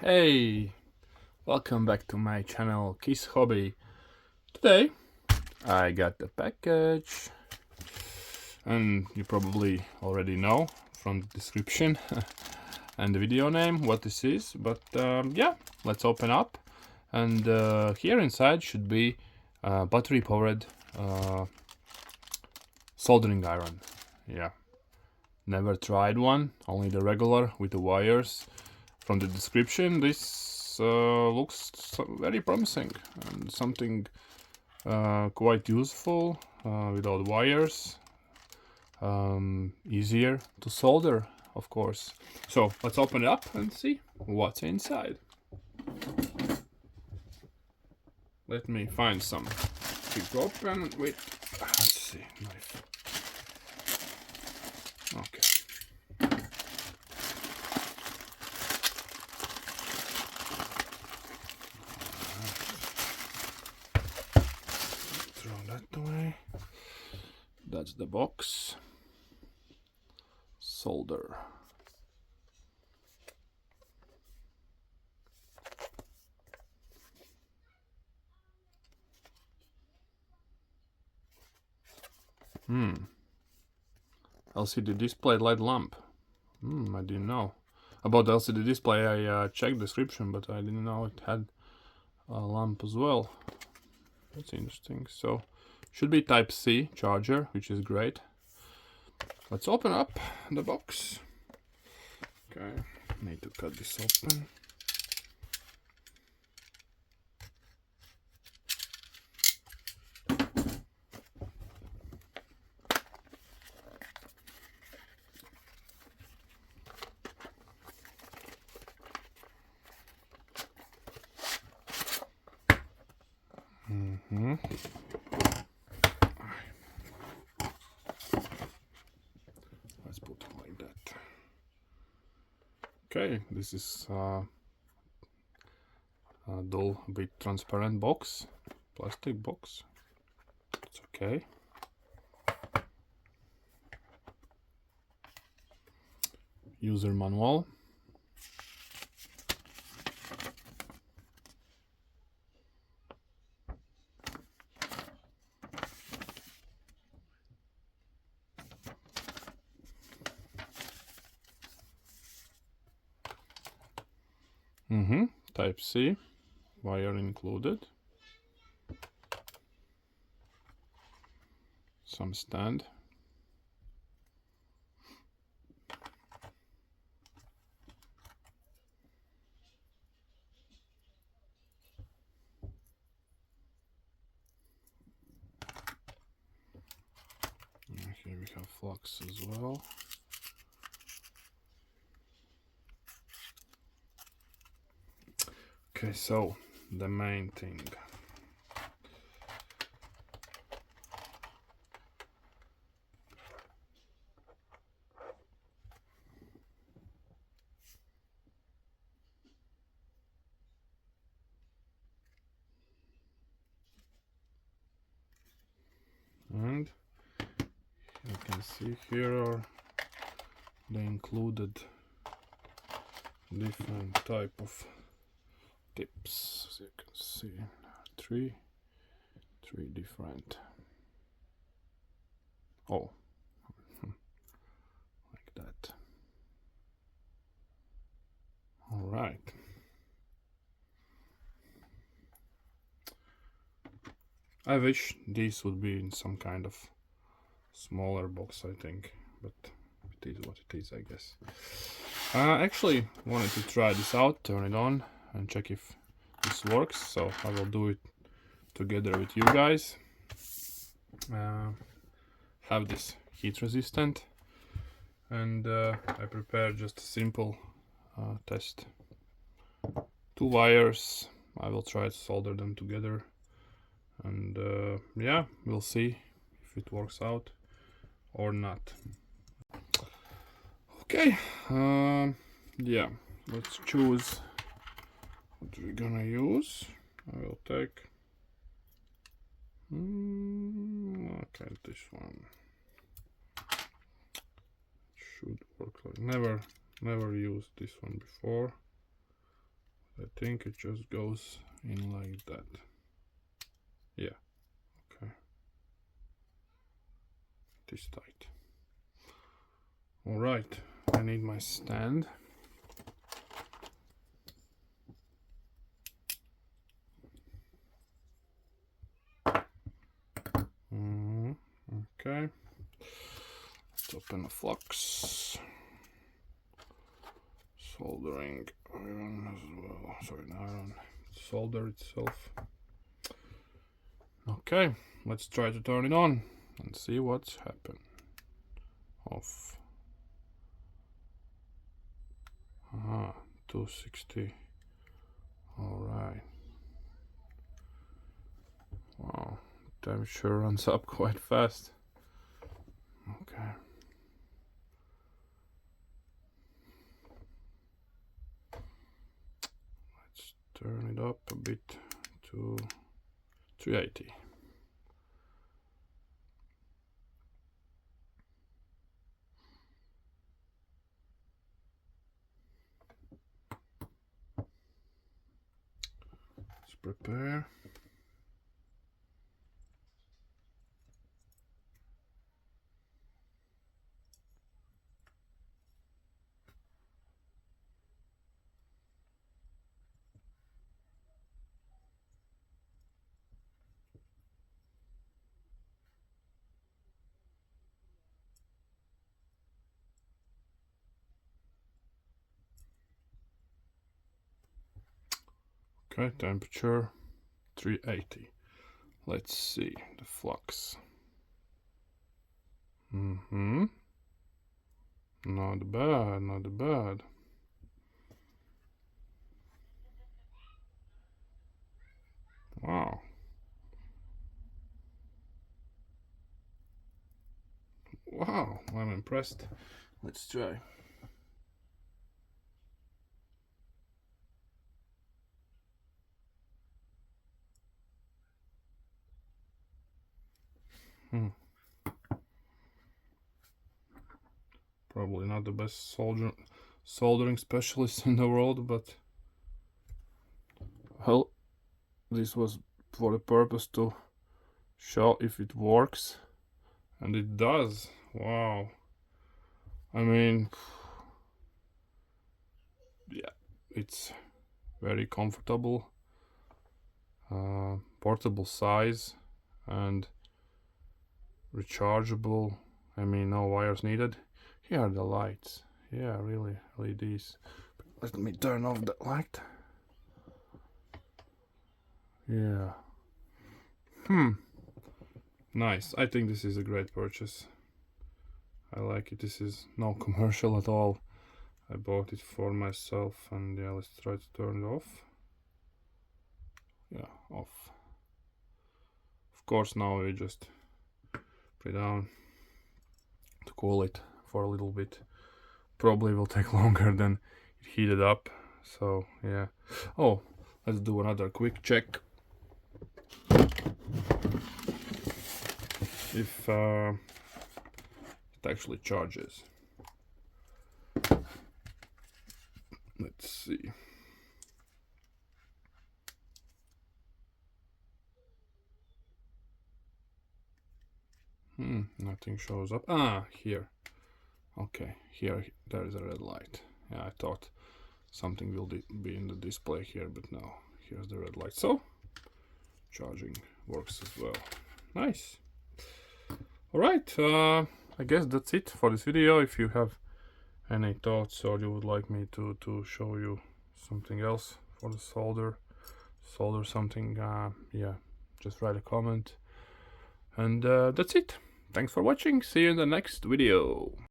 Hey, welcome back to my channel Kiss Hobby. Today I got the package and you probably already know from the description and the video name what this is, but yeah, let's open up. And here inside should be battery powered soldering iron. Yeah, never tried one, only the regular with the wires. From the description, this looks very promising and something quite useful without wires, easier to solder, of course. So let's open it up and see what's inside. Let me find some to open with. Let's see, knife. Okay. Throw that away. That's the box. Solder. LCD display LED lamp. I didn't know. About the LCD display, I checked the description, but I didn't know it had a lamp as well. That's interesting. So, should be Type-C charger, which is great. Let's open up the box. Okay, need to cut this open. Let's put it like that. Okay, this is a dull bit transparent box, plastic box. It's okay. User manual. Type-C, wire included. Some stand. And here we have flux as well. Okay, so the main thing. And you can see here are the included different type of tips. As you can see, three different. Oh, like that. All right. I wish this would be in some kind of smaller box, I think, but it is what it is, I guess. I actually wanted to try this out, turn it on, and check if this works, so I will do it together with you guys. Have this heat resistant, and I prepared just a simple test. 2 wires. I will try to solder them together, and yeah, we'll see if it works out or not. Okay, yeah, let's choose what we're gonna use. I will take okay, this one should work. Like never used this one before. I think it just goes in like that. Yeah, okay. It is tight. All right, I need my stand. Okay. Let's open a flux. Soldering iron as well. Sorry, not iron. Solder itself. Okay, let's try to turn it on and see what's happened. Off. 260. Alright. Wow, temperature runs up quite fast. Okay. Let's turn it up a bit to 380. Let's prepare. Okay, temperature 380. Let's see the flux. Not bad, not bad. Wow. Wow, I'm impressed. Let's try. Probably not the best soldering specialist in the world, but well, this was for the purpose to show if it works, and it does. Wow. I mean, yeah, it's very comfortable, portable size, and rechargeable. I mean, no wires needed. Here are the lights. Yeah, really, LEDs. Let me turn off the light. Yeah. Nice. I think this is a great purchase. I like it. This is no commercial at all. I bought it for myself, and yeah, let's try to turn it off. Yeah, off. Of course, now we just put it down to cool it for a little bit. Probably will take longer than it heated up. So yeah. Oh, let's do another quick check. If it actually charges. Let's see. Nothing shows up. Here. Okay, here there is a red light. Yeah, I thought something will be in the display here, but no, here's the red light. So charging works as well. Nice. All right, I guess that's it for this video. If you have any thoughts or you would like me to show you something else for the solder something, yeah, just write a comment. And that's it. Thanks for watching. See you in the next video.